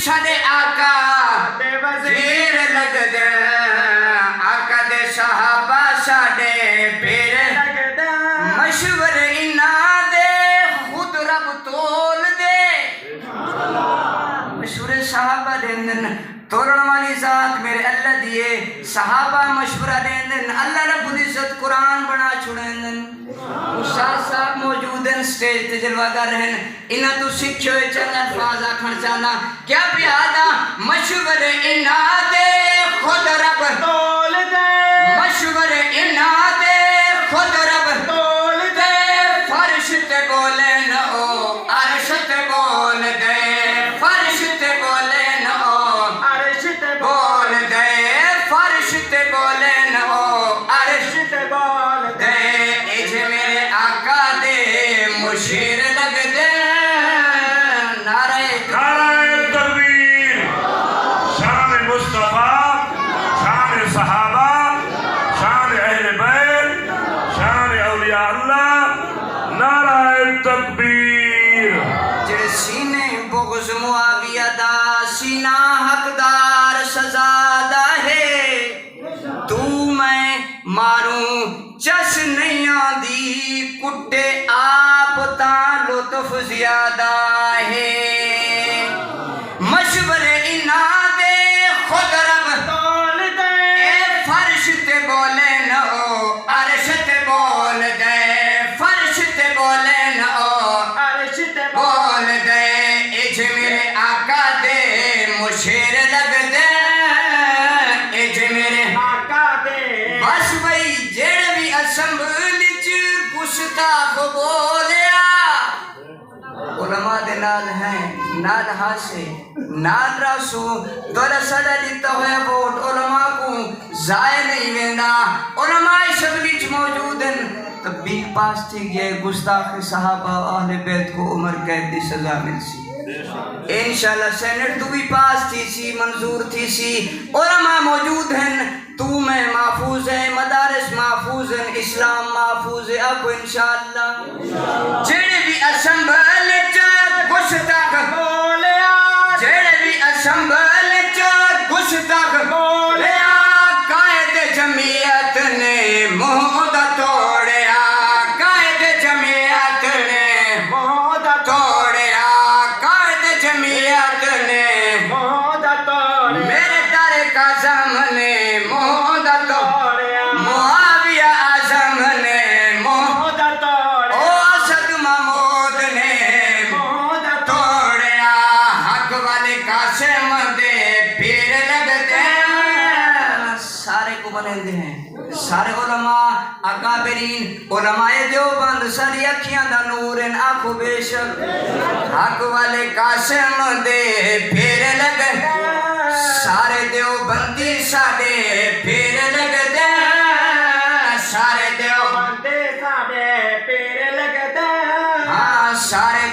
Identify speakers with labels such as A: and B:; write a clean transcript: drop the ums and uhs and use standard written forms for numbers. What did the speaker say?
A: سارے آقا دے وزیر لگ دے آقا دے صحابہ ساڈے پیر لگ دے مشور انہاں دے خود رب تول دے مشورے صحابہ دین توڑن والی ذات میرے اللہ دیے صحابہ مشورہ دین اللہ رب العزت قرآن بنا چھوڑیں استاد صاحب موجود ہیں سٹیج تے جلوہ گر ہیں انہاں تو سکھے ہوئے چند الفاظ آکھن چاہنا کیا پیادا مشور انہاں دے خود رب تول دے مشور انہاں دے خود رب تول دے فرش تے بولے نہ او عرش تے بول دے فرش تے بولے نہ او عرش تے بول دے فرش تے بولے نہ او عرش تے بول دے ایجے میرے آقا دے مشیر لگ دے نعرہ
B: تکبیر شان مصطفیٰ شان صحابہ شان اہل بیت شان اولیاء اللہ نعرہ تکبیر
A: جڑے سینے بغض معاویہ دا سینہ حقدار سزا دا ہے تو میں ماروں چس نہیں آدھی کٹے آپ تا لطف زیادہ ہے مشورے انہاں دے خود رب تول دے اے فرش تے بولے نہ او عرش تے بول دے فرش تے بولے نہ او عرش تے بول دے ایج میرے آقا دے مشیر لگ دے ایج میرے آقا دے بس بھئی جڑ بھی اسمبلی چ گستاخ بولیا علماء دے نال ہیں نال ہاسے نال راسو دولا سڑا دیتا ہوئے ووٹ علماء کو ضائع نہیں ویندا علماء اسمبلی چ موجود ہیں تب بل پاس تھی گئے گستاخ صحابہ اہل بیت کو عمر قید دی سزا مل سی انشاءاللہ سینٹ تو بھی پاس تھی سی منظور تھی سی علماء موجود ہیں تو میں محفوظ ہے مدارس محفوظ ہیں اسلام محفوظ ہے اب انشاءاللہ جڑے بھی اسمبل چاک گستاخ بولیا جڑے بھی اسمبل چاک گستاخ بولیا قائد جمعیت نے معاہدہ توڑیا قائد جمعیت نے معاہدہ توڑیا قائد جمعیت نے معاہدہ توڑیا میرے طارق اعظم نے معاہدہ توڑیا معاویہ اعظم نے معاہدہ توڑیا او اسد محمود نے معاہدہ توڑیا حق والے قاسم دے پیر لگ دے سارے کو بنندے ہیں سارے علماء اکابرین علماء دیوبند ساری اکھیاں دا نور ان آنکھوں بے شک حق والے قاسم دے پیر لگ دے سارے دیوبندی ساڈے پیر لگ دے سارے دیوبندی ساڈے پیر لگ دے ہاں سارے